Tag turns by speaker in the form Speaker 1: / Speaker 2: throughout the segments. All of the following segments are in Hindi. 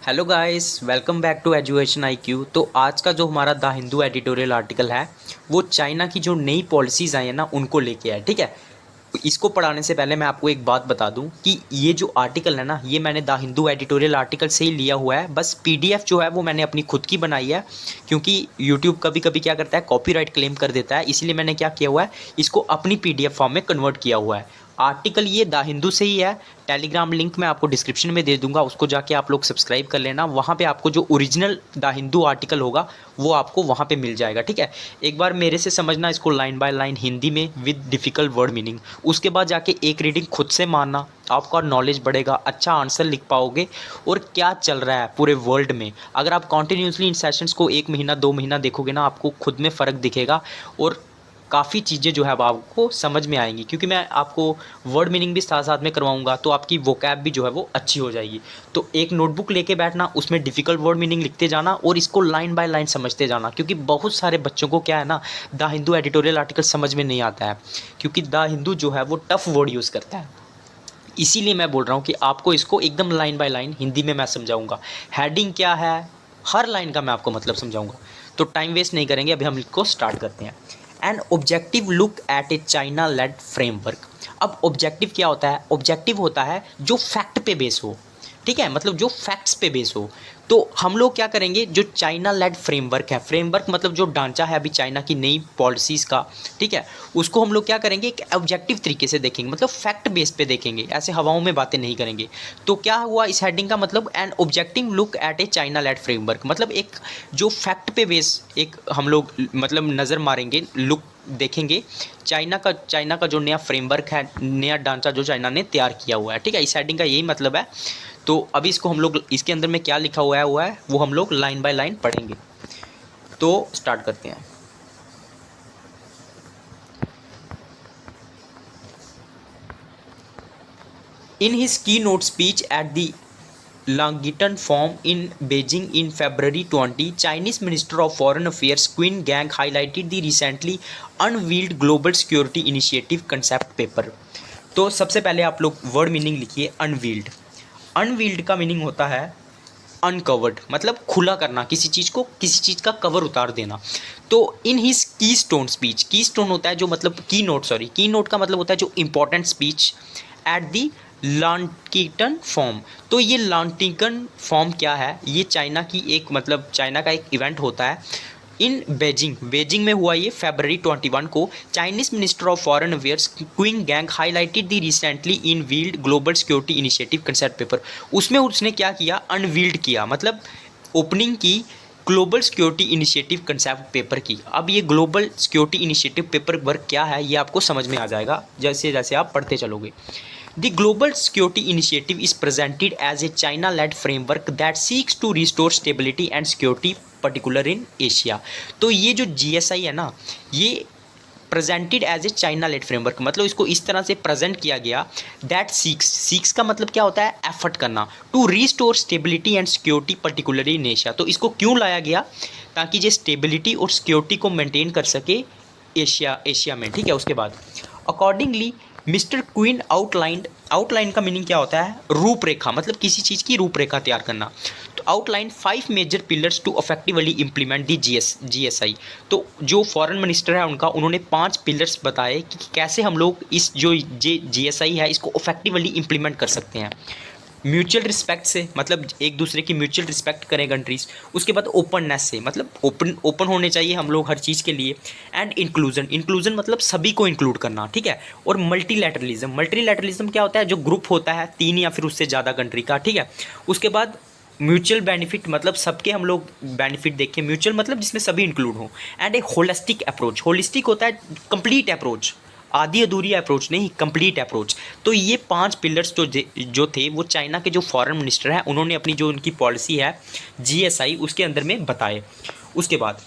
Speaker 1: Hello guys, welcome back to education IQ। तो आज का जो हमारा द हिंदू एडिटोरियल आर्टिकल है वो चाइना की जो नई पॉलिसीज़ आई है ना उनको लेके है। ठीक है, इसको पढ़ाने से पहले मैं आपको एक बात बता दूं कि ये जो आर्टिकल है ना ये मैंने द हिंदू एडिटोरियल आर्टिकल से ही लिया हुआ है। बस PDF जो है वो मैंने अपनी खुद की बनाई है, क्योंकि यूट्यूब कभी कभी क्या करता है, कॉपीराइट क्लेम कर देता है। इसलिए मैंने क्या किया हुआ है, इसको अपनी PDF फॉर्म में कन्वर्ट किया हुआ है। आर्टिकल ये द हिंदू से ही है। टेलीग्राम लिंक मैं आपको डिस्क्रिप्शन में दे दूंगा, उसको जाके आप लोग सब्सक्राइब कर लेना। वहाँ पे आपको जो ओरिजिनल द हिंदू आर्टिकल होगा वो आपको वहाँ पे मिल जाएगा। ठीक है, एक बार मेरे से समझना इसको लाइन बाय लाइन हिंदी में विद डिफ़िकल्ट वर्ड मीनिंग। उसके बाद जाके एक रीडिंग खुद से मारना, आपका नॉलेज बढ़ेगा, अच्छा आंसर लिख पाओगे और क्या चल रहा है पूरे वर्ल्ड में। अगर आप कॉन्टीन्यूसली इन सेशंस को 1 महीना 2 महीना देखोगे ना, आपको खुद में फ़र्क दिखेगा और काफ़ी चीज़ें जो है अब आपको समझ में आएंगी, क्योंकि मैं आपको वर्ड मीनिंग भी साथ साथ में करवाऊंगा, तो आपकी वोकैब भी जो है वो अच्छी हो जाएगी। तो एक नोटबुक लेके बैठना, उसमें डिफ़िकल्ट वर्ड मीनिंग लिखते जाना और इसको लाइन बाय लाइन समझते जाना, क्योंकि बहुत सारे बच्चों को क्या है ना, द हिंदू एडिटोरियल आर्टिकल समझ में नहीं आता है, क्योंकि द हिंदू जो है वो टफ वर्ड यूज़ करता है। इसीलिए मैं बोल रहा हूँ कि आपको इसको एकदम लाइन बाय लाइन हिंदी में मैं समझाऊंगा। हेडिंग क्या है, हर लाइन का मैं आपको मतलब समझाऊंगा। तो टाइम वेस्ट नहीं करेंगे, अभी हम इसको स्टार्ट करते हैं। An objective look at a China led framework. अब ऑब्जेक्टिव क्या होता है? ऑब्जेक्टिव होता है जो फैक्ट पे बेस हो। ठीक है, मतलब जो फैक्ट्स पे बेस हो। तो हम लोग क्या करेंगे, जो चाइना लेड फ्रेमवर्क है, फ्रेमवर्क मतलब जो ढांचा है अभी चाइना की नई पॉलिसीज़ का, ठीक है, उसको हम लोग क्या करेंगे, एक ऑब्जेक्टिव तरीके से देखेंगे, मतलब फैक्ट बेस पे देखेंगे, ऐसे हवाओं में बातें नहीं करेंगे। तो क्या हुआ इस हेडिंग का मतलब, an objective look at a China led framework, मतलब एक जो फैक्ट पे बेस एक हम लोग मतलब नज़र मारेंगे, लुक देखेंगे चाइना का जो नया फ्रेमवर्क है, नया ढांचा जो चाइना ने तैयार किया हुआ है। ठीक है, इस हेडिंग का यही मतलब है। तो अभी इसको हम लोग, इसके अंदर में क्या लिखा हुआ है वो हम लोग लाइन बाय लाइन पढ़ेंगे। तो स्टार्ट करते हैं। इन हिज की note speech at the Langton Forum in Beijing in February 20, Chinese Minister of Foreign Affairs Qin Gang highlighted the recently unveiled Global Security Initiative concept paper। तो सबसे पहले आप लोग वर्ड मीनिंग लिखिए, अनवील्ड। अनवील्ड का मीनिंग होता है अनकवर्ड, मतलब खुला करना, किसी चीज़ को, किसी चीज़ का कवर उतार देना। तो इन हिज की स्टोन स्पीच, की स्टोन होता है जो मतलब की नोट, सॉरी की नोट का मतलब होता है जो important speech at the Lantican form. तो ये लांटिकन फॉर्म क्या है, ये चाइना की एक मतलब चाइना का एक इवेंट होता है इन बेजिंग, बेजिंग में हुआ ये February 21 को। Chinese minister of foreign affairs Qin Gang highlighted the recently unveiled global security initiative concept paper. उसमें उसने क्या किया, अनवील्ड किया, मतलब ओपनिंग की global security initiative concept paper की। अब ये global security initiative paper work क्या है ये आपको समझ में आ जाएगा जैसे जैसे आप पढ़ते चलोगे। The Global Security Initiative is presented as a China-led framework that seeks to restore stability and security, particular in Asia। तो ये जो GSI है ना, ये presented as a China led framework, मतलब इसको इस तरह से प्रेजेंट किया गया, दैट सीक्स का मतलब क्या होता है, एफर्ट करना, to restore stability and security particularly in Asia. तो इसको क्यों लाया गया, ताकि ये स्टेबिलिटी और सिक्योरिटी को मेंटेन कर सके एशिया में। ठीक है, उसके बाद accordingly mister queen outlined, outline का मीनिंग क्या होता है, रूपरेखा, मतलब किसी चीज़ की रूपरेखा तैयार करना। तो outline 5 major pillars to effectively implement the GSI। तो जो फॉरेन मिनिस्टर है उनका, उन्होंने 5 पिलर्स बताए कि कैसे हम लोग इस जो GSI है इसको इफेक्टिवली इंप्लीमेंट कर सकते हैं। म्यूचुअल रिस्पेक्ट से, मतलब एक दूसरे की म्यूचुअल रिस्पेक्ट करें कंट्रीज़। उसके बाद ओपननेस से, मतलब ओपन होने चाहिए हम लोग हर चीज़ के लिए। एंड इंक्लूजन, इंक्लूजन मतलब सभी को इंक्लूड करना। ठीक है, और मल्टीलैटरलिज्म, मल्टीलैटरलिज्म क्या होता है, जो ग्रुप होता है 3 या फिर उससे ज़्यादा कंट्री का। ठीक है, उसके बाद म्यूचुअल बेनिफिट, मतलब सबके हम लोग बेनिफिट देखें, म्यूचुअल मतलब जिसमें सभी इंक्लूड हों। And A holistic approach, holistic होता है कंप्लीट अप्रोच, आधी अधूरी अप्रोच नहीं, कंप्लीट अप्रोच। तो ये 5 पिलर्स जो थे वो चाइना के जो फॉरेन मिनिस्टर हैं उन्होंने अपनी जो उनकी पॉलिसी है GSI उसके अंदर में बताए। उसके बाद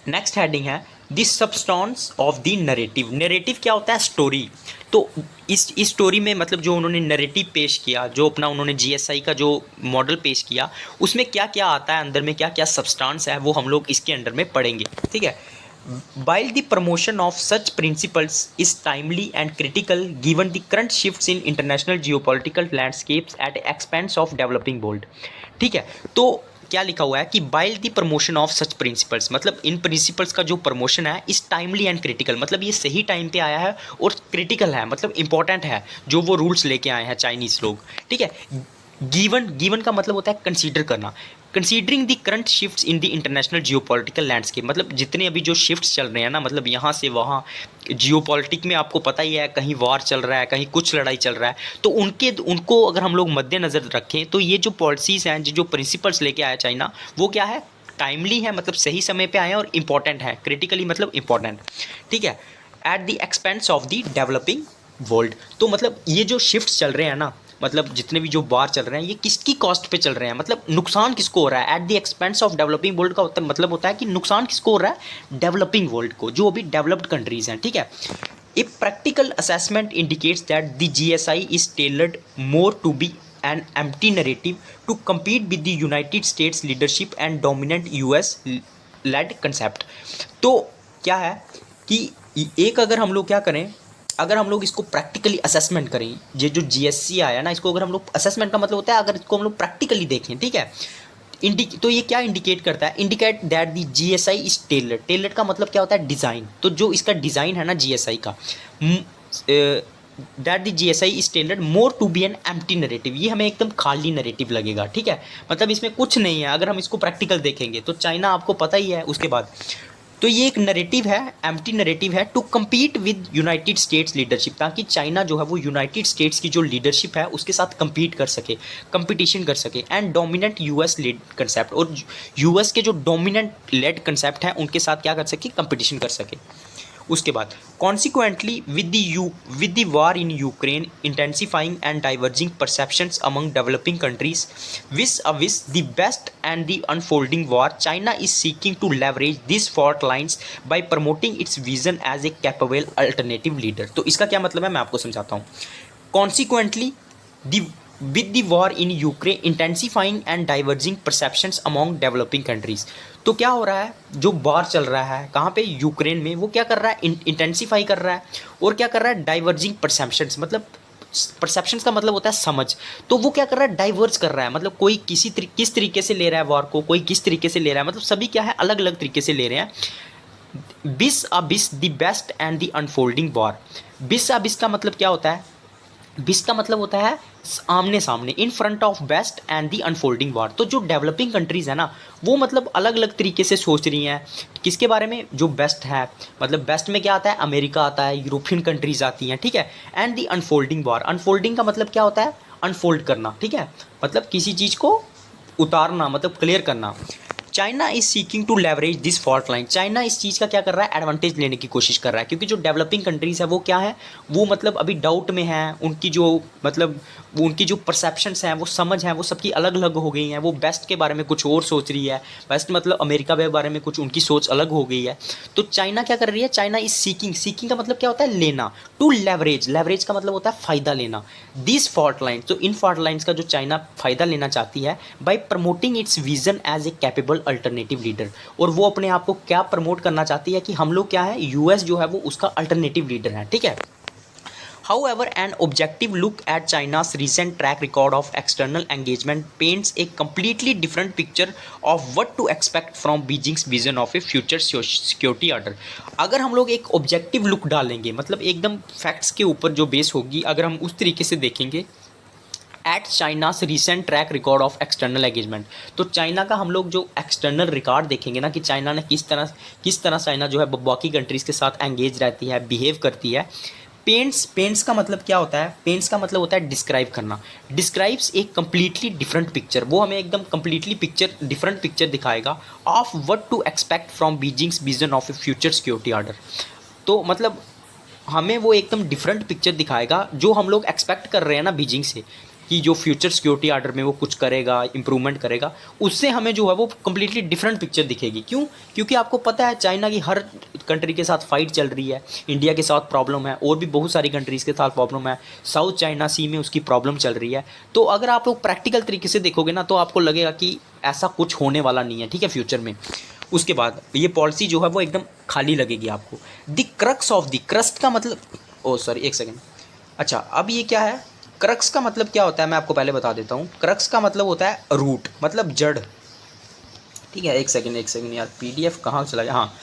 Speaker 1: नेक्स्ट हेडिंग है the substance of the narrative. Narrative क्या होता है, स्टोरी। तो इस स्टोरी में मतलब जो उन्होंने नरेटिव पेश किया, जो अपना उन्होंने GSI का जो मॉडल पेश किया, उसमें क्या क्या आता है अंदर में, क्या क्या सब्सटेंस है वो हम लोग इसके अंडर में पढ़ेंगे। ठीक है, While the promotion of such principles is timely and critical given the current shifts in international geopolitical landscapes at expense of developing world। ठीक है, तो क्या लिखा हुआ है कि bile the promotion of such principles, मतलब इन प्रिंसिपल्स का जो प्रमोशन है इस टाइमली एंड क्रिटिकल, मतलब ये सही टाइम पे आया है और क्रिटिकल है, मतलब इंपॉर्टेंट है जो वो रूल्स लेके आए हैं चाइनीज़ लोग। ठीक है, गिवन का मतलब होता है कंसीडर करना। Considering the current shifts in the international geopolitical landscape, मतलब जितने अभी जो शिफ्ट्स चल रहे हैं ना, मतलब यहाँ से वहाँ जियोपॉलिटिक में आपको पता ही है, कहीं वार चल रहा है, कहीं कुछ लड़ाई चल रहा है, तो उनको अगर हम लोग मद्देनज़र रखें तो ये जो पॉलिसीज़ हैं, जो प्रिंसिपल्स लेके आया चाइना, वो क्या है, टाइमली है, मतलब सही समय पे आए हैं, और इम्पॉर्टेंट है, क्रिटिकली मतलब इम्पॉर्टेंट। ठीक है, at the expense of the developing world. तो मतलब ये जो शिफ्ट्स चल रहे हैं ना, मतलब जितने भी जो वार चल रहे हैं, ये किसकी कॉस्ट पे चल रहे हैं, मतलब नुकसान किसको हो रहा है। At the expense of developing world का मतलब होता है कि नुकसान किसको हो रहा है, डेवलपिंग वर्ल्ड को, जो अभी डेवलप्ड कंट्रीज हैं। ठीक है, a practical assessment indicates that the GSI is tailored more to be an empty narrative to compete with the United States leadership and dominant US led concept. तो क्या है कि एक अगर हम लोग क्या करें, अगर हम लोग इसको प्रैक्टिकली असेसमेंट करें, ये जो जीएससी आया ना, इसको अगर हम लोग असेसमेंट का मतलब होता है अगर इसको हम लोग प्रैक्टिकली देखें। ठीक है, तो ये क्या इंडिकेट करता है, indicate that the GSI is tailored. Tailored का मतलब क्या होता है, डिज़ाइन। तो जो इसका डिज़ाइन है ना जीएसआई का, that the GSI is tailored more to be an empty narrative, ये हमें एकदम खाली नरेटिव लगेगा। ठीक है, मतलब इसमें कुछ नहीं है अगर हम इसको प्रैक्टिकल देखेंगे तो। चाइना आपको पता ही है उसके बाद, तो ये एक नरेटिव है, एम्प्टी नरेटिव है, to compete with United States leadership, ताकि चाइना जो है वो यूनाइटेड स्टेट्स की जो लीडरशिप है उसके साथ कम्पीट कर सके, कंपटीशन कर सके। And dominant US led concept, और यूएस के जो डोमिनेंट लेड कंसेप्ट हैं उनके साथ क्या कर सके, कंपटीशन कर सके। उसके बाद consequently with the war in Ukraine intensifying and diverging perceptions among developing countries vis the west and the unfolding war, China is seeking to leverage this fault lines by promoting its vision as a capable alternative leader. तो इसका क्या मतलब है, मैं आपको समझाता हूँ। Consequently with the war in Ukraine intensifying and diverging perceptions among developing countries, तो क्या हो रहा है, जो वार चल रहा है कहाँ पे, यूक्रेन में, वो क्या कर रहा है, इंटेंसीफाई कर रहा है, और क्या कर रहा है, डाइवर्जिंग परसेप्शंस, मतलब परसेप्शंस का मतलब होता है समझ। तो वो क्या कर रहा है, डाइवर्ज कर रहा है, मतलब कोई किस तरीके से ले रहा है वार को, कोई किस तरीके से ले रहा है, मतलब सभी क्या है, अलग अलग तरीके से ले रहे हैं। Vis a vis the west and the unfolding war. Vis a vis का मतलब क्या होता है, बिस का मतलब होता है आमने सामने, in front of west and the unfolding war. तो जो डेवलपिंग कंट्रीज़ है ना, वो मतलब अलग अलग तरीके से सोच रही हैं किसके बारे में, जो बेस्ट है, मतलब बेस्ट में क्या आता है, अमेरिका आता है, यूरोपियन कंट्रीज़ आती हैं। ठीक है, and the unfolding war, unfolding का मतलब क्या होता है, अनफोल्ड करना। ठीक है, मतलब किसी चीज़ को उतारना, मतलब क्लियर करना। China is seeking to leverage this fault line, China इस चीज़ का क्या कर रहा है, एडवांटेज लेने की कोशिश कर रहा है, क्योंकि जो डेवलपिंग कंट्रीज़ है वो क्या है, वो मतलब अभी डाउट में है, उनकी जो मतलब वो उनकी जो परसेप्शंस हैं, वो समझ हैं, वो सबकी अलग अलग हो गई हैं। वो बेस्ट के बारे में कुछ और सोच रही है, बेस्ट मतलब अमेरिका के बारे में कुछ उनकी सोच अलग हो गई है। तो चाइना क्या कर रही है, चाइना इज सीकिंग का मतलब क्या होता है, लेना, टू लेवरेज, लेवरेज का मतलब होता है फ़ायदा लेना, दिस फॉल्ट लाइन, तो इन फॉल्ट लाइन्स का जो चाइना फ़ायदा लेना चाहती है by promoting its vision as a capable alternative leader. और वो अपने आप को क्या प्रमोट करना चाहती है कि हम लोग क्या है, यूएस जो है वो उसका अल्टरनेटिव लीडर है। ठीक है, however an objective look at China's recent track record of external engagement paints a completely different picture of what to expect from Beijing's vision of a future security order। अगर हम लोग एक ऑब्जेक्टिव लुक डालेंगे, मतलब एकदम फैक्ट्स के ऊपर जो बेस होगी, अगर हम उस तरीके से देखेंगे at China's recent track record of external engagement, तो चाइना का हम लोग जो एक्सटर्नल रिकॉर्ड देखेंगे ना, कि चाइना ने किस तरह चाइना जो है बाकी कंट्रीज़ के साथ एंगेज रहती है, बिहेव करती है। पेंट्स का मतलब क्या होता है, पेंट्स का मतलब होता है डिस्क्राइब करना, डिस्क्राइब्स एक कम्प्लीटली डिफरेंट पिक्चर, वो हमें एकदम कम्प्लीटली डिफरेंट पिक्चर दिखाएगा of what to expect from Beijing's vision of a future security order. तो मतलब हमें वो एकदम डिफरेंट पिक्चर दिखाएगा जो हम लोग एक्सपेक्ट कर रहे हैं ना बीजिंग से, कि जो फ्यूचर सिक्योरिटी ऑर्डर में वो कुछ करेगा, इंप्रूवमेंट करेगा, उससे हमें जो है वो कम्प्लीटली डिफरेंट पिक्चर दिखेगी। क्यों? क्योंकि आपको पता है चाइना की हर कंट्री के साथ फाइट चल रही है, इंडिया के साथ प्रॉब्लम है, और भी बहुत सारी कंट्रीज़ के साथ प्रॉब्लम है, साउथ चाइना सी में उसकी प्रॉब्लम चल रही है। तो अगर आप लोग प्रैक्टिकल तरीके से देखोगे ना, तो आपको लगेगा कि ऐसा कुछ होने वाला नहीं है। ठीक है, फ्यूचर में उसके बाद ये पॉलिसी जो है वो एकदम खाली लगेगी आपको। The crux of the, crust का मतलब, ओ सॉरी एक सेकेंड, अच्छा अब ये क्या है, क्रक्स का मतलब क्या होता है मैं आपको पहले बता देता हूँ। क्रक्स का मतलब होता है रूट, मतलब जड़, ठीक है। एक सेकेंड यार, पीडीएफ कहाँ चला गया, हाँ।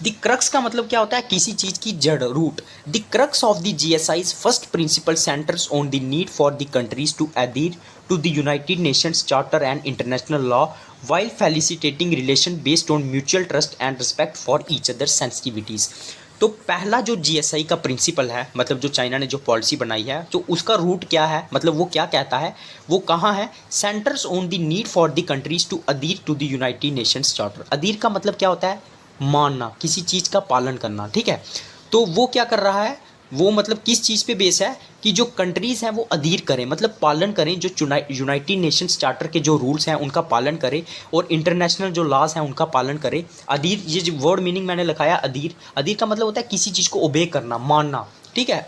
Speaker 1: द क्रक्स का मतलब क्या होता है, किसी चीज़ की जड़, root. The crux of the GSI's first principle centres on the need for the countries to adhere to the United Nations Charter and international law while facilitating relation based on mutual trust and respect for each other's sensitivities। तो पहला जो जीएसआई का प्रिंसिपल है, मतलब जो चाइना ने जो पॉलिसी बनाई है, तो उसका रूट क्या है, मतलब वो क्या कहता है, वो कहाँ है, centres on the need for the countries to adhere to the United Nations charter. Adhere का मतलब क्या होता है, मानना, किसी चीज़ का पालन करना, ठीक है। तो वो क्या कर रहा है, वो मतलब किस चीज़ पे बेस है कि जो कंट्रीज़ हैं वो अधीर करें, मतलब पालन करें, जो यूनाइटेड नेशंस चार्टर के जो रूल्स हैं उनका पालन करें और इंटरनेशनल जो लॉज हैं उनका पालन करें। अधीर, ये जो वर्ड मीनिंग मैंने लिखाया अधीर, अधीर का मतलब होता है किसी चीज़ को ओबे करना, मानना, ठीक है।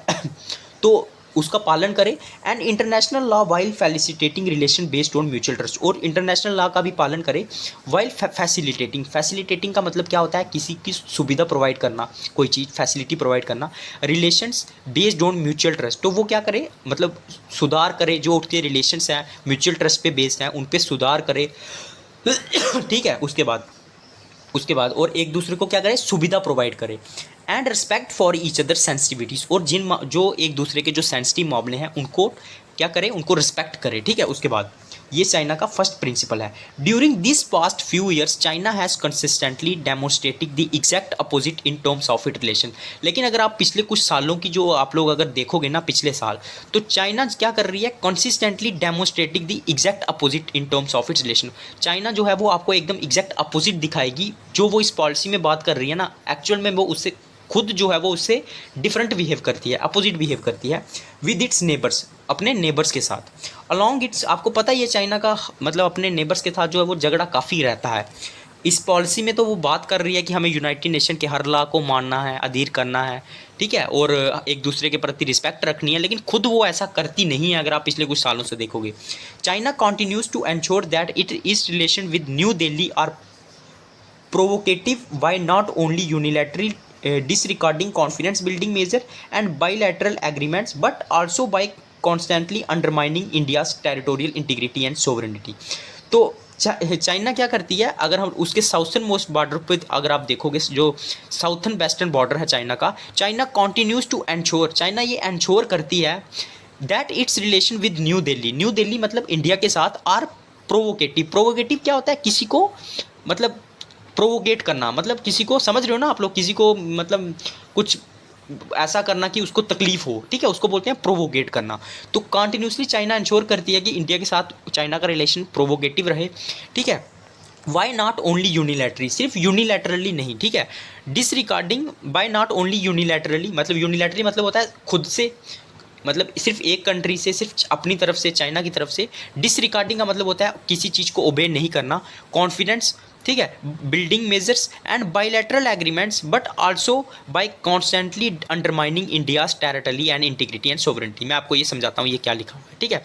Speaker 1: तो उसका पालन करें। And international law while facilitating relation based on mutual trust, और इंटरनेशनल लॉ का भी पालन करें वाइल फैसिलिटेटिंग। फैसिलिटेटिंग का मतलब क्या होता है, किसी की सुविधा प्रोवाइड करना, कोई चीज़ फैसिलिटी प्रोवाइड करना। Relations based on mutual trust, तो वो क्या करे, मतलब सुधार करे, जो उसके रिलेशंस हैं म्यूचुअल ट्रस्ट पे बेस्ड हैं उन पे सुधार करे, ठीक है। उसके बाद और एक दूसरे को क्या करे, सुविधा प्रोवाइड करे। And respect for each other sensitivities, और जो एक दूसरे के जो सेंसिटिव मामले हैं उनको क्या करे, उनको रिस्पेक्ट करे, ठीक है। उसके बाद ये चाइना का फर्स्ट प्रिंसिपल है। During this past few years China has consistently demonstrated the exact opposite in terms of it relation. लेकिन अगर आप पिछले कुछ सालों की जो आप लोग अगर देखोगे ना, पिछले साल, तो चाइना क्या कर रही है, consistently demonstrating the exact opposite in terms of its relation. China जो है वो आपको एकदम एग्जैक्ट अपोजिट दिखाएगी, जो वो इस पॉलिसी में बात कर रही है ना, एक्चुअल में वो उससे खुद जो है वो उससे डिफरेंट बिहेव करती है, अपोजिट बिहेव करती है विद इट्स नेबर्स, अपने नेबर्स के साथ। अलॉन्ग इट्स, आपको पता ही है चाइना का मतलब अपने नेबर्स के साथ जो है वो झगड़ा काफ़ी रहता है। इस पॉलिसी में तो वो बात कर रही है कि हमें यूनाइटेड नेशन के हर लॉ को मानना है, अधीर करना है, ठीक है, और एक दूसरे के प्रति रिस्पेक्ट रखनी है, लेकिन खुद वो ऐसा करती नहीं है। अगर आप पिछले कुछ सालों से देखोगे, China continues to ensure that it is relation with New Delhi are provocative by not only unilateral disregarding confidence building measure and bilateral agreements but also by constantly undermining India's territorial integrity and sovereignty। तो चाइना क्या करती है, अगर हम उसके साउथर्न मोस्ट बॉर्डर पे अगर आप देखोगे, जो साउथर्न वेस्टर्न बॉर्डर है चाइना का, China continues to ensure, China ये एंश्योर करती है that its relation with New Delhi, New Delhi मतलब इंडिया के साथ, आर प्रोवोकेटिव। प्रोवोकेटिव क्या होता है, किसी को मतलब प्रोवोकेट करना, मतलब किसी को, समझ रहे हो ना आप लोग, किसी को मतलब कुछ ऐसा करना कि उसको तकलीफ हो, ठीक है, उसको बोलते हैं प्रोवोकेट करना। तो कंटिन्यूसली चाइना इंश्योर करती है कि इंडिया के साथ चाइना का रिलेशन प्रोवोकेटिव रहे, ठीक है। वाई नॉट ओनली यूनिलैटरली, सिर्फ यूनिलैटरली नहीं, ठीक है। Disregarding by not only unilaterally, मतलब यूनिलैटरली मतलब होता है खुद से, मतलब सिर्फ एक कंट्री से, सिर्फ अपनी तरफ से, चाइना की तरफ से। डिसरिगार्डिंग का मतलब होता है किसी चीज़ को ओबे नहीं करना। कॉन्फिडेंस, ठीक है, building measures and bilateral agreements but also by constantly undermining India's territory and integrity and sovereignty. मैं आपको ये समझाता हूँ ये क्या लिखा हुआ है, ठीक है।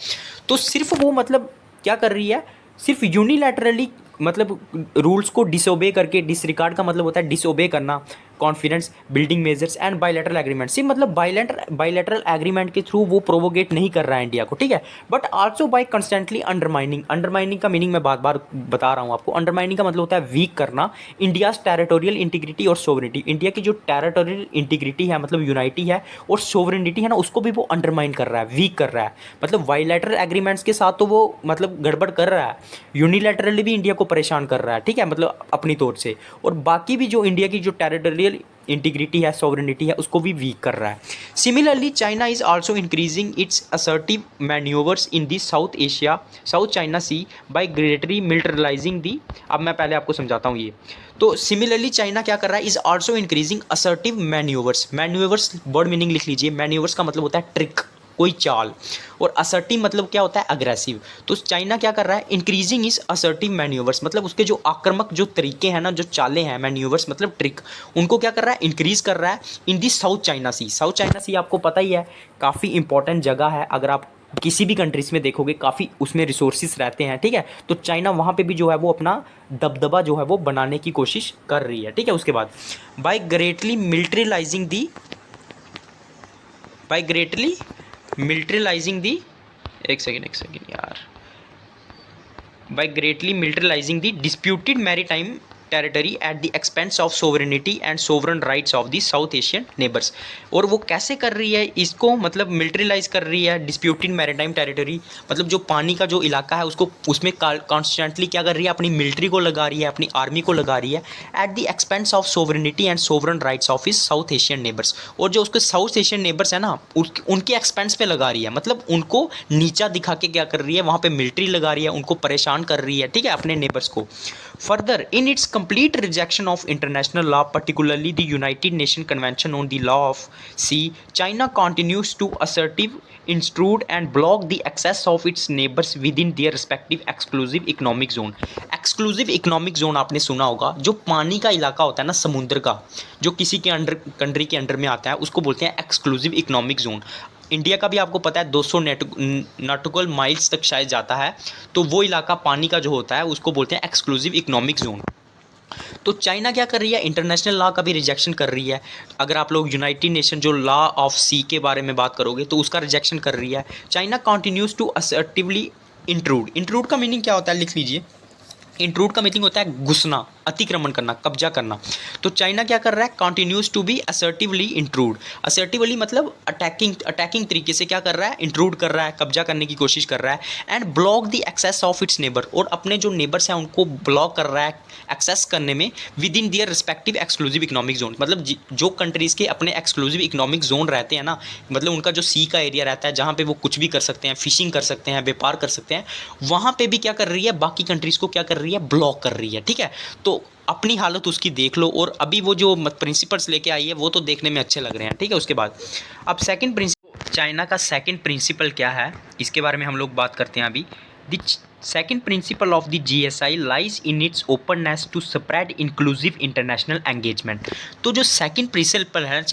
Speaker 1: तो सिर्फ वो मतलब क्या कर रही है, सिर्फ यूनिलैटरली मतलब रूल्स को डिसोबे करके, डिसरिगार्ड का मतलब होता है डिसोबे करना, confidence, building measures and bilateral agreement, सिर्फ मतलब बायलैटरल एग्रीमेंट के थ्रू वो प्रोवोकेट नहीं कर रहा है इंडिया को, ठीक है। But also by constantly undermining, undermining का मीनिंग मैं बार बार बता रहा हूँ आपको, अंडरमाइनिंग का मतलब होता है वीक करना इंडियाज टेरिटोरियल इंटीग्रिटी और सोवरेनिटी। इंडिया की जो टेरिटोरियल इंटीग्रिटी है, मतलब यूनाइटी है, और सोवरेनिटी है ना, उसको भी वो अंडरमाइन कर रहा है, वीक कर रहा है। मतलब बायलैटरल एग्रीमेंट्स के साथ तो वो मतलब गड़बड़ कर रहा है, यूनिलैटरली भी इंडिया को परेशान कर रहा है, ठीक है, मतलब अपनी तौर से, और बाकी भी जो इंडिया की जो टेरिटोरियल इंटीग्रिटी है, सोवरेनिटी है, उसको भी वीक कर रहा है। Similarly China is also increasing its assertive manoeuvres in the South Asia, South China Sea by greatly militarising the. अब मैं पहले आपको समझाता हूँ ये। तो सिमिलरली चाइना क्या कर रहा है, is also increasing assertive manoeuvres. Manoeuvres word meaning लिख लीजिए, मैन्यूवर्स का मतलब होता है ट्रिक, कोई चाल, और असर्टिव मतलब क्या होता है, अग्रेसिव। तो चाइना क्या कर रहा है, इंक्रीजिंग इज असर्टिव मैन्यूवर्स, मतलब उसके जो आक्रामक जो तरीके हैं ना, जो चालें हैं, मैन्यूवर्स मतलब ट्रिक, उनको क्या कर रहा है, इंक्रीज कर रहा है इन the south China C. South China सी आपको पता ही है, काफ़ी इंपॉर्टेंट जगह है। अगर आप किसी भी कंट्रीज़ में देखोगे काफ़ी उसमें रिसोर्सेज रहते हैं, ठीक है। तो चाइना वहाँ पे भी जो है वो अपना दबदबा जो है वो बनाने की कोशिश कर रही है, ठीक है। उसके बाद बाय ग्रेटली मिलिट्रलाइजिंग दी एक सेकेंड यार by greatly militarizing the disputed maritime territory at the expense of sovereignty and sovereign rights of the South Asian neighbors। और वो कैसे कर रही है इसको, मतलब मिलिट्रलाइज कर रही है डिस्प्यूटेड मैरीटाइम टेरिटरी, मतलब जो पानी का जो इलाका है उसको उसमें कॉन्स्टेंटली क्या कर रही है, अपनी मिलिट्री को लगा रही है, अपनी आर्मी को लगा रही है at the expense of sovereignty and sovereign rights of his south Asian neighbours. और जो उसके साउथ एशियन नेबर्स है ना उनके एक्सपेंस पे लगा रही है, मतलब उनको नीचा दिखा के क्या कर रही है, वहाँ पे मिलिट्री लगा रही है, उनको परेशान कर रही है, ठीक है, अपने नेबर्स को। Further in its complete rejection of international law, particularly the United Nations Convention on the Law of Sea, China continues to assertive intrude and block the access of its neighbors within their respective exclusive economic zone। Exclusive economic zone आपने सुना होगा, जो पानी का इलाका होता है ना, समुद्र का, जो किसी के अंडर कंट्री के अंडर में आता है उसको बोलते हैं एक्सक्लूसिव इकोनॉमिक जोन। इंडिया का भी आपको पता है 200 नॉटिकल माइल्स तक शायद जाता है, तो वो इलाका पानी का जो होता है उसको बोलते हैं एक्सक्लूसिव इकोनॉमिक जोन। तो चाइना क्या कर रही है, इंटरनेशनल लॉ का भी रिजेक्शन कर रही है। अगर आप लोग यूनाइटेड नेशन जो लॉ ऑफ सी के बारे में बात करोगे तो उसका रिजेक्शन कर रही है। China continues to assertively intrude का मीनिंग क्या होता है, लिख लीजिए। इंट्रूड का मीनिंग होता है घुसना, अतिक्रमण करना, कब्जा करना। तो चाइना क्या कर रहा है, continues to be assertively intrude. Assertively मतलब अटैकिंग तरीके से क्या कर रहा है, इंट्रूड कर रहा है, कब्जा करने की कोशिश कर रहा है। And block the access of its neighbour, और अपने जो नेबर्स हैं उनको ब्लॉक कर रहा है एक्सेस करने में within their respective exclusive economic zone. मतलब जो कंट्रीज़ के अपने एक्सक्लूसिव इकोनॉमिक जोन रहते हैं ना, मतलब उनका जो सी का एरिया रहता है जहाँ पे वो कुछ भी कर सकते हैं, फिशिंग कर सकते हैं, व्यापार कर सकते हैं, वहाँ पे भी क्या कर रही है, बाकी कंट्रीज़ को क्या कर रही है, ब्लॉक कर रही है, ठीक है। तो अपनी हालत उसकी देख लो, और अभी वो जो प्रिंसिपल्स लेके आई है वो तो देखने में अच्छे लग रहे हैं, ठीक है। उसके बाद अब सेकंड प्रिंसिपल, चाइना का सेकंड प्रिंसिपल क्या है, इसके बारे में हम लोग बात करते हैं अभी। The second principle of the GSI lies in its openness to spread inclusive international engagement. तो जो सेकंड प्रिंसिपल है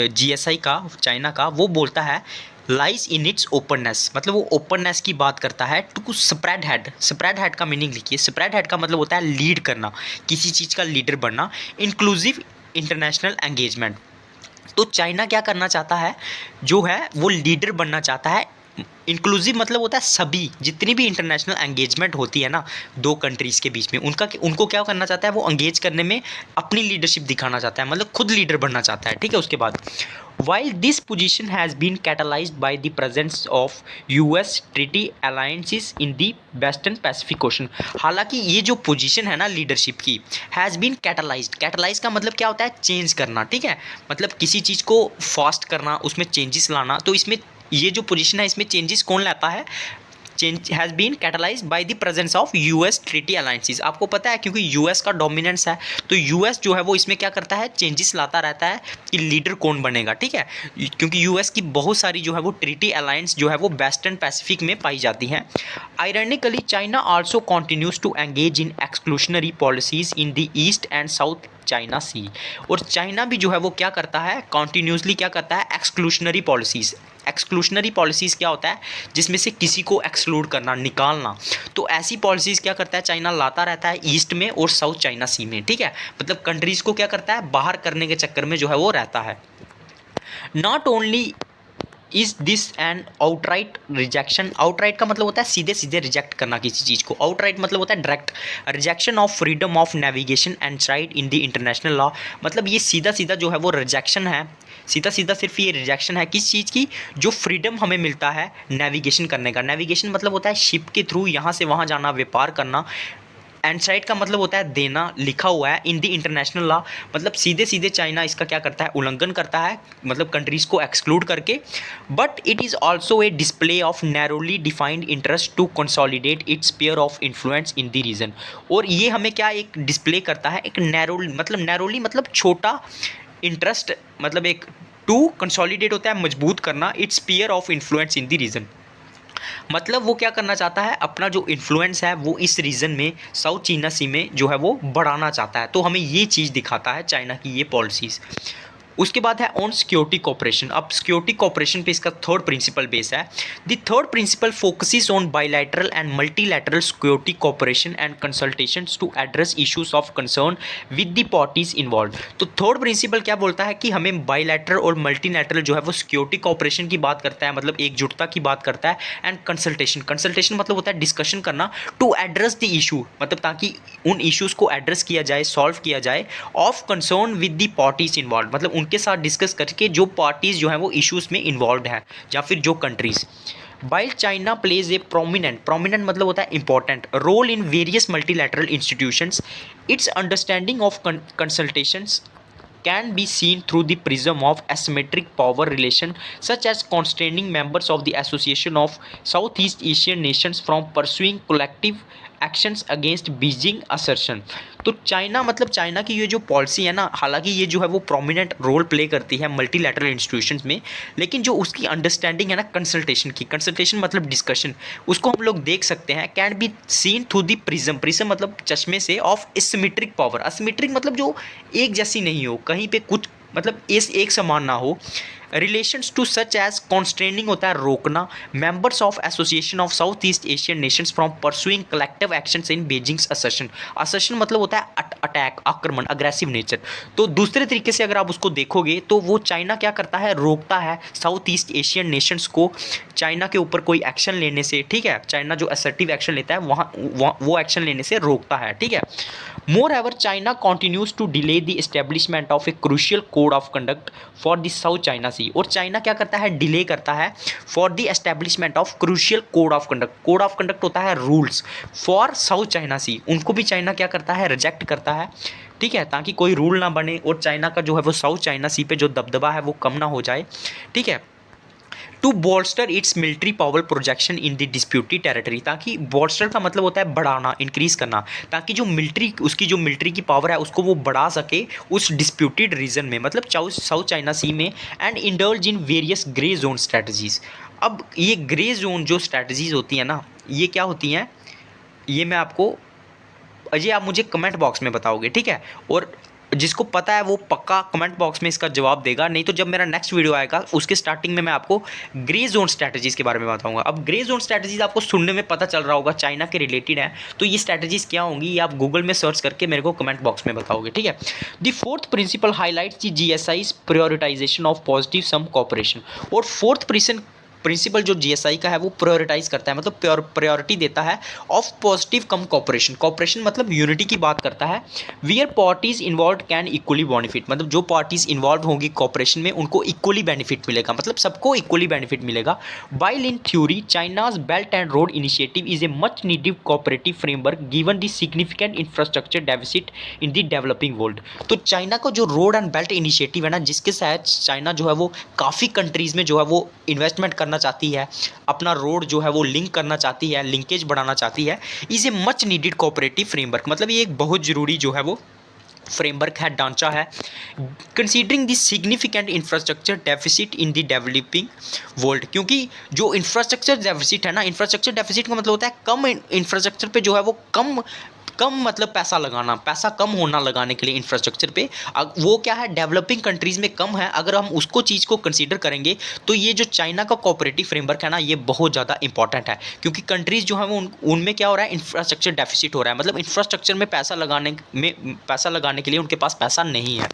Speaker 1: जीएसआई का, चाइना का, वो बोलता है लाइज इन इट्स ओपननेस, मतलब वो ओपननेस की बात करता है to spread head. Spread head का मीनिंग लिखिए। स्प्रेड हेड का मतलब होता है लीड करना, किसी चीज़ का लीडर बनना, इंक्लूसिव इंटरनेशनल एंगेजमेंट। तो चाइना क्या करना चाहता है, जो है वो लीडर बनना चाहता है। इंक्लूसिव मतलब होता है सभी, जितनी भी इंटरनेशनल एंगेजमेंट होती है ना दो कंट्रीज़ के बीच में, उनको क्या करना चाहता है, वो एंगेज करने में अपनी लीडरशिप दिखाना चाहता है, मतलब खुद लीडर बनना चाहता है, ठीक है। उसके बाद while this position has been catalyzed by the presence of US treaty alliances in the Western Pacific Ocean। हालांकि ये जो पोजीशन है ना लीडरशिप की, हैज़ बीन कैटलाइज्ड। कैटलाइज का मतलब क्या होता है, चेंज करना, ठीक है, मतलब किसी चीज़ को फास्ट करना, उसमें चेंजेस लाना। तो इसमें ये जो पोजीशन है इसमें चेंजेस कौन लाता है, change has been catalysed by the presence of US treaty alliances. आपको पता है क्योंकि यूएस का डोमिनेंस है, तो यूएस जो है वो इसमें क्या करता है, चेंजेस लाता रहता है कि लीडर कौन बनेगा, ठीक है। क्योंकि यूएस की बहुत सारी जो है वो ट्रीटी अलायंस जो है वो वेस्टर्न पैसिफिक में पाई जाती हैं। Ironically China also continues to engage in exclusionary policies in the East and South China Sea. और चाइना भी जो है वो क्या करता है, कॉन्टीन्यूसली क्या करता है, एक्सक्लूशनरी पॉलिसीज़। एक्सक्लूशनरी पॉलिसीज़ क्या होता है, जिसमें से किसी को एक्सक्लूड करना, निकालना। तो ऐसी पॉलिसीज़ क्या करता है चाइना, लाता रहता है ईस्ट में और साउथ चाइना सी में, ठीक है। मतलब कंट्रीज़ को क्या करता है, बाहर करने के चक्कर में जो है वो रहता है। Not only is this an outright rejection. Outright का मतलब होता है सीधे सीधे रिजेक्ट करना किसी चीज़ को। आउटराइट मतलब होता है direct rejection of freedom of navigation and side in the international law. मतलब ये सीधा सीधा जो है वो रिजेक्शन है, सीधा सीधा सिर्फ ये रिजेक्शन है किस चीज़ की, जो फ्रीडम हमें मिलता है नेविगेशन करने का। नेविगेशन मतलब होता है शिप के थ्रू यहाँ से वहाँ जाना, व्यापार करना। एंड साइड का मतलब होता है देना, लिखा हुआ है इन द इंटरनेशनल लॉ। मतलब सीधे सीधे चाइना इसका क्या करता है, उल्लंघन करता है, मतलब कंट्रीज़ को एक्सक्लूड करके। But it is also a display of narrowly defined interest to consolidate its sphere of influence in the region. और ये हमें क्या एक डिस्प्ले करता है, एक नैरोली मतलब छोटा इंटरेस्ट, मतलब एक टू कंसोलिडेट होता है मजबूत करना, its sphere of influence in the region. मतलब वो क्या करना चाहता है, अपना जो इन्फ्लुएंस है वो इस रीजन में, साउथ चाइना सी में जो है वो बढ़ाना चाहता है। तो हमें ये चीज़ दिखाता है चाइना की ये पॉलिसीज़। उसके बाद है ऑन सिक्योरिटी कोऑपरेशन। अब सिक्योरिटी कोऑपरेशन पे इसका थर्ड प्रिंसिपल बेस है। The third principle focuses on bilateral and multilateral security cooperation and consultations to address issues of concern with the parties involve. तो थर्ड प्रिंसिपल क्या बोलता है कि हमें बायलैटरल और मल्टीलैटरल जो है वो सिक्योरिटी कोऑपरेशन की बात करता है, मतलब एकजुटता की बात करता है, एंड कंसल्टेशन मतलब होता है डिस्कशन करना, टू एड्रेस द इशू मतलब ताकि उन इश्यूज को एड्रेस किया जाए, सॉल्व किया जाए, of concern with the parties involve मतलब उनके साथ डिस्कस करके जो पार्टीज जो हैं वो इश्यूज में इन्वॉल्व हैं या फिर जो countries. While China plays a prominent मतलब होता है important role in various multilateral institutions, its understanding of consultations can be seen through the prism of asymmetric power relation, such as constraining members of the Association of Southeast Asian Nations from pursuing collective actions against Beijing assertion. तो चाइना मतलब चाइना की ये जो पॉलिसी है ना, हालांकि ये जो है वो प्रोमिनेंट रोल प्ले करती है मल्टीलैटरल इंस्टीट्यूशंस में, लेकिन जो उसकी अंडरस्टैंडिंग है ना कंसल्टेशन की, कंसल्टेशन मतलब डिस्कशन, उसको हम लोग देख सकते हैं can be seen through the prism मतलब चश्मे से, ऑफ एसिमेट्रिक पावर। एसिमेट्रिक मतलब जो एक जैसी नहीं हो, कहीं पे कुछ मतलब इस एक समान ना हो। रिलेशंस टू सच एज कॉन्स्ट्रेनिंग होता है रोकना, members of association of south east Asian Nations from pursuing collective actions in Beijing's assertion. Assertion मतलब होता है अटैक, आक्रमण, अग्रेसिव नेचर। तो दूसरे तरीके से अगर आप उसको देखोगे तो वो चाइना क्या करता है, रोकता है साउथ ईस्ट एशियन नेशंस को चाइना के ऊपर कोई एक्शन लेने से, ठीक है, चाइना जो असर्टिव एक्शन लेता है वहाँ वो एक्शन लेने से रोकता है, ठीक है। Moreover, China continues to delay the establishment of a crucial code of conduct for the South China Sea। और चाइना क्या करता है, डिले करता है for the establishment of crucial code of conduct. Code of conduct होता है रूल्स फॉर साउथ चाइना सी, उनको भी चाइना क्या करता है, रिजेक्ट करता है, ठीक है, ताकि कोई रूल ना बने और चाइना का जो है वो साउथ चाइना सी पे जो दबदबा है वो कम ना हो जाए, ठीक है। To bolster its military power projection in the disputed territory, ताकि बॉल्स्टर का मतलब होता है बढ़ाना, इंक्रीज करना, ताकि जो मिलिट्री उसकी जो मिलिट्री की पावर है उसको वो बढ़ा सके उस डिस्प्यूटेड रीजन में मतलब साउथ चाइना सी में, and indulge in various grey zone strategies. अब ये ग्रे जोन जो स्ट्रेटजीज होती हैं ना, ये क्या होती हैं, ये मैं आपको अजय आप मुझे कमेंट बॉक्स में बताओगे, ठीक है, और जिसको पता है वो पक्का कमेंट बॉक्स में इसका जवाब देगा, नहीं तो जब मेरा नेक्स्ट वीडियो आएगा उसके स्टार्टिंग में मैं आपको ग्रे जोन स्ट्रैटेजीज़ के बारे में बताऊंगा। अब ग्रे जोन स्ट्रैटेजीज़ आपको सुनने में पता चल रहा होगा चाइना के रिलेटेड है, तो ये स्ट्रैटेजीज़ क्या होंगी ये आप गूगल में सर्च करके मेरे को कमेंट बॉक्स में बताओगे, ठीक है। The fourth principle highlights the GSI's prioritisation of positive sum cooperation. और फोर्थ प्रिंसिपल जो जीएसआई का है वो प्रायोरिटाइज करता है मतलब प्रायोरिटी देता है of positive come cooperation. Cooperation मतलब यूनिटी की बात करता है। Wear parties involve can equally benefit मतलब जो पार्टीज इन्वॉल्व होंगी कोऑपरेशन में उनको इक्वली बेनिफिट मिलेगा, मतलब सबको इक्वली बेनिफिट मिलेगा। While in theory China's belt and road initiative is a much needed cooperative framework given the significant infrastructure deficit in the developing world. तो चाइना का जो रोड एंड बेल्ट इनिशिएटिव है ना, जिसके साथ चाइना जो है वो काफ़ी कंट्रीज़ में जो है वो इन्वेस्टमेंट करना चाहती है, अपना रोड जो है वो लिंक करना चाहती है, लिंकेज बढ़ाना चाहती है, is a much needed cooperative framework मतलब ये एक बहुत ज़रूरी जो है वो फ्रेमवर्क है, ढांचा है। Considering the significant infrastructure deficit in the developing world, क्योंकि जो इंफ्रास्ट्रक्चर डेफिसिट है ना, इंफ्रास्ट्रक्चर डेफिसिट का मतलब होता है कम इंफ्रास्ट्रक्चर पे जो है वो कम मतलब पैसा लगाना, पैसा कम होना लगाने के लिए इंफ्रास्ट्रक्चर पे, वो क्या है डेवलपिंग कंट्रीज़ में कम है। अगर हम उसको चीज़ को कंसीडर करेंगे तो ये जो चाइना का कोऑपरेटिव फ्रेमवर्क है ना ये बहुत ज़्यादा इंपॉर्टेंट है, क्योंकि कंट्रीज़ जो है वो उनमें क्या हो रहा है, इंफ्रास्ट्रक्चर डेफिसिट हो रहा है, मतलब इंफ्रास्ट्रक्चर में पैसा लगाने के लिए उनके पास पैसा नहीं है।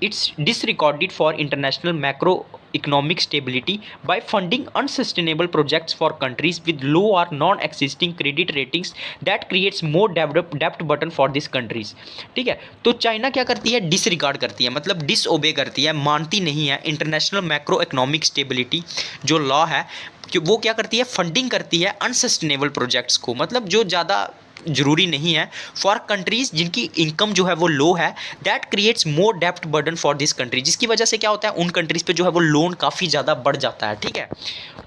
Speaker 1: It's disregarded for international macroeconomic stability by funding unsustainable projects for countries with low or non-existing credit ratings that creates more debt burden for these countries। ठीक है, तो चाइना क्या करती है, डिसरिगार्ड करती है मतलब डिसओबे करती है, मानती नहीं है इंटरनेशनल मैक्रो इकोनॉमिक स्टेबिलिटी जो लॉ है, कि वो क्या करती है, फंडिंग करती है अनसस्टेनेबल प्रोजेक्ट्स को, मतलब जो ज़्यादा जरूरी नहीं है, फॉर कंट्रीज जिनकी इनकम जो है वो लो है, दैट क्रिएट्स मोर डेप्ट बर्डन फॉर दिस कंट्री, जिसकी वजह से क्या होता है उन कंट्रीज पे जो है वो लोन काफ़ी ज़्यादा बढ़ जाता है, ठीक है।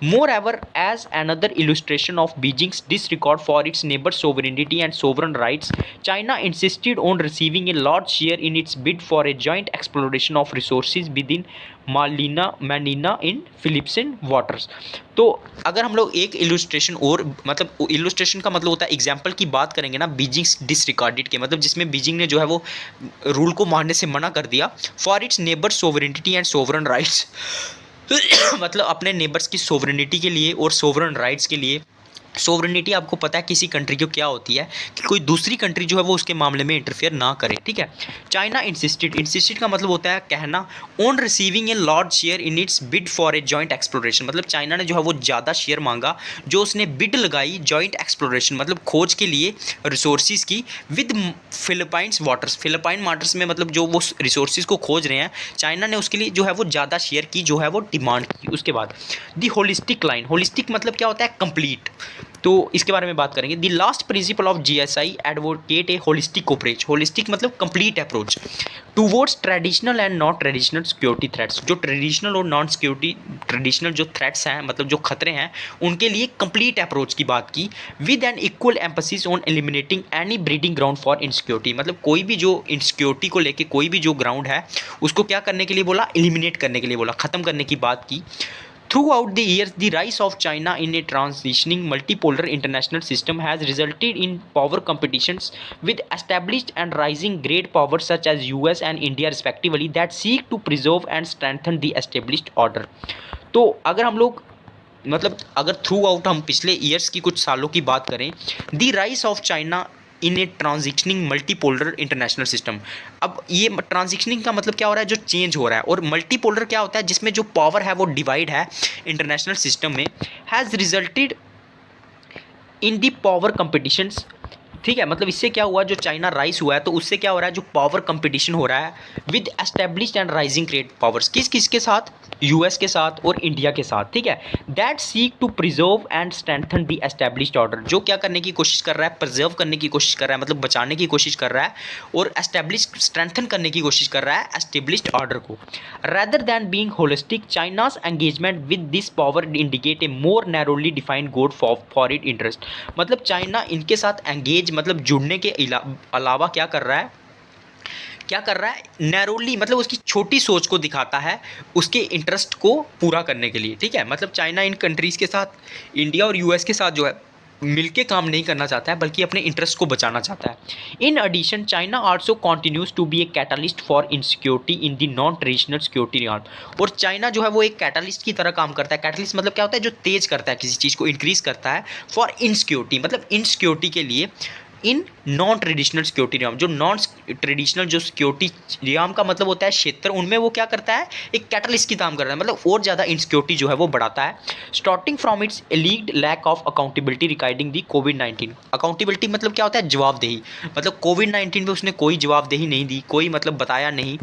Speaker 1: More ever as another illustration of Beijing's disregard for its neighbour sovereignty and sovereign rights, China insisted on receiving a large share in its bid for a joint exploration of resources with in Manila in Philippine waters. तो अगर हम लोग एक इलुस्ट्रेशन और मतलब इलुस्ट्रेशन का मतलब होता है एग्जाम्पल की बात करेंगे ना, बीजिंग डिसरिगार्डेड के मतलब जिसमें बीजिंग ने जो है वो रूल को मानने से मना कर दिया for its neighbour sovereignty and sovereign rights मतलब अपने नेबर्स की सोवरेनिटी के लिए और सोवरन राइट्स के लिए। सोवरेनिटी आपको पता है किसी कंट्री को क्या होती है कि कोई दूसरी कंट्री जो है वो उसके मामले में इंटरफेयर ना करे, ठीक है। चाइना इंसिस्टेड का मतलब होता है कहना on receiving a large share in its bid for a joint exploration, मतलब चाइना ने जो है वो ज़्यादा शेयर मांगा जो उसने बिड लगाई जॉइंट एक्सप्लोरेशन मतलब खोज के लिए रिसोर्सिस की विद फिलिपाइंस वाटर्स में, मतलब जो वो रिसोर्सिस को खोज रहे हैं चाइना ने उसके लिए जो है वो ज़्यादा शेयर की जो है वो डिमांड की। उसके बाद दी होलिस्टिक मतलब क्या होता है कंप्लीट, तो इसके बारे में बात करेंगे। The last principle of GSI advocate a holistic approach, holistic मतलब complete approach towards traditional and non traditional security threats, जो ट्रेडिशनल और नॉन सिक्योरिटी ट्रेडिशनल जो थ्रेट्स हैं मतलब जो खतरे हैं उनके लिए कंप्लीट अप्रोच की बात की with an equal emphasis on eliminating any breeding ground for insecurity, मतलब कोई भी जो इनसिक्योरिटी को लेके कोई भी जो ग्राउंड है उसको क्या करने के लिए बोला, एलिमिनेट करने के लिए बोला, खत्म करने की बात की। Throughout the years, the rise of China in a transitioning multipolar international system has resulted in power competitions with established and rising great powers such as US and India respectively that seek to preserve and strengthen the established order. तो अगर हम लोग मतलब अगर थ्रू आउट हम पिछले ईयर्स की कुछ सालों की बात करें, the rise of China in A transitioning multipolar international system, अब ये ट्रांजिशनिंग का मतलब क्या हो रहा है, जो चेंज हो रहा है, और मल्टीपोलर क्या होता है जिसमें जो पावर है वो डिवाइड है इंटरनेशनल सिस्टम में, has resulted in the power competitions, ठीक है। मतलब इससे क्या हुआ, जो चाइना राइज हुआ है तो उससे क्या हो रहा है, जो पावर कंपटीशन हो रहा है with established and rising great powers, किस किस के साथ, यूएस के साथ और इंडिया के साथ, ठीक है। That seek to preserve and strengthen the established order, जो क्या करने की कोशिश कर रहा है, प्रिजर्व करने की कोशिश कर रहा है मतलब बचाने की कोशिश कर रहा है, और एस्टेब्लिश स्ट्रेंथन करने की कोशिश कर रहा है एस्टेब्लिश्ड ऑर्डर को। Rather than being holistic, China's engagement with this power indicate a more narrowly defined goal for it interest, मतलब चाइना इनके साथ एंगेज मतलब जुड़ने के अलावा क्या कर रहा है, नैरोली मतलब उसकी छोटी सोच को दिखाता है उसके इंटरेस्ट को पूरा करने के लिए, ठीक है। मतलब चाइना इन कंट्रीज़ के साथ, इंडिया और यूएस के साथ जो है मिलके काम नहीं करना चाहता है बल्कि अपने इंटरेस्ट को बचाना चाहता है। In addition China also continues to be a catalyst for insecurity in the non traditional security realm, और चाइना जो है वो एक कैटलिस्ट की तरह काम करता है। कैटलिस्ट मतलब क्या होता है, जो तेज करता है, किसी चीज़ को इंक्रीज करता है, फॉर इनसिक्योरिटी मतलब इनसिक्योरिटी के लिए, in non traditional security realm, जो नॉन ट्रेडिशनल जो सिक्योरिटी रियाम का मतलब होता है क्षेत्र, उनमें वो क्या करता है, एक कैटलिस्ट की काम करता है, मतलब और ज़्यादा इनसिक्योरिटी जो है वो बढ़ाता है। Starting from its alleged lack of accountability regarding the कोविड-19, अकाउंटेबिलिटी मतलब क्या होता है, जवाबदेही, मतलब कोविड-19 पे उसने कोई जवाबदेही नहीं दी, कोई मतलब बताया नहीं।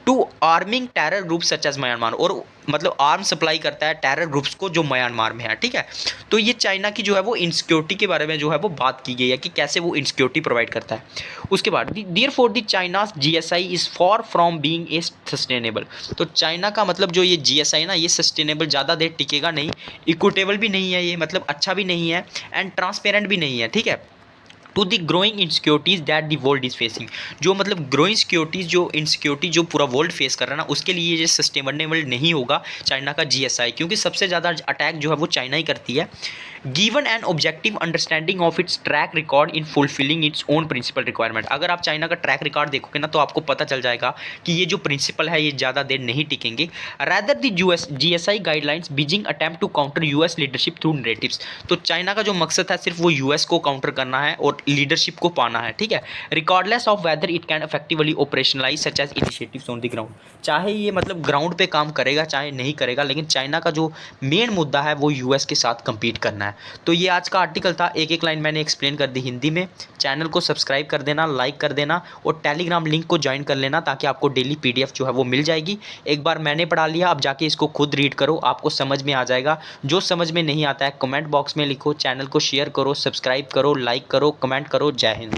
Speaker 1: To arming terror group such as Myanmar, और मतलब आर्म सप्लाई करता है टेरर ग्रुप्स को जो म्यांमार में है, ठीक है। तो ये चाइना की जो है वो इनसिक्योरिटी के बारे में जो है वो बात की गई है कि कैसे वो इनसिक्योरिटी प्रोवाइड करता है। उसके बाद therefore the China's GSI is for from being a sustainable, तो चाइना का मतलब जो ये जीएसआई ना, ये सस्टेनेबल ज़्यादा देर टिकेगा नहीं, इक्विटेबल भी नहीं है, ये मतलब अच्छा भी नहीं है, एंड ट्रांसपेरेंट भी नहीं है, ठीक है। To the growing insecurities that the world is facing, जो मतलब ग्रोइंग सिक्योरिटीज़ जो इनसिक्योरिटी जो पूरा वर्ल्ड फेस कर रहा है ना, उसके लिए ये सस्टेनेबल नहीं होगा चाइना का जीएसआई, क्योंकि सबसे ज़्यादा अटैक जो है वो चाइना ही करती है। Given an objective understanding of its track record in fulfilling its own principle requirement, अगर आप चाइना का ट्रैक रिकॉर्ड देखोगे ना तो आपको पता चल जाएगा कि ये जो प्रिंसिपल है ये ज़्यादा देर नहीं टिकेंगे। Rather the GSI guidelines Beijing attempt to counter US leadership through narratives, तो चाइना का जो मकसद है सिर्फ वो यूएस को काउंटर करना है और लीडरशिप को पाना है, ठीक है। Regardless of whether it can effectively operationalise such as initiatives on the ground, चाहे ये मतलब ग्राउंड पे काम करेगा चाहे नहीं करेगा, लेकिन चाइना का जो मेन मुद्दा है वो यूएस के साथ कंपीट करना है। तो ये आज का आर्टिकल था, एक एक लाइन मैंने एक्सप्लेन कर दी हिंदी में। चैनल को सब्सक्राइब कर देना, लाइक कर देना और टेलीग्राम लिंक को ज्वाइन कर लेना ताकि आपको डेली पीडीएफ जो है वो मिल जाएगी। एक बार मैंने पढ़ा लिया, अब जाके इसको खुद रीड करो, आपको समझ में आ जाएगा। जो समझ में नहीं आता है कमेंट बॉक्स में लिखो, चैनल को शेयर करो, सब्सक्राइब करो, लाइक करो, कमेंट करो। जय हिंद।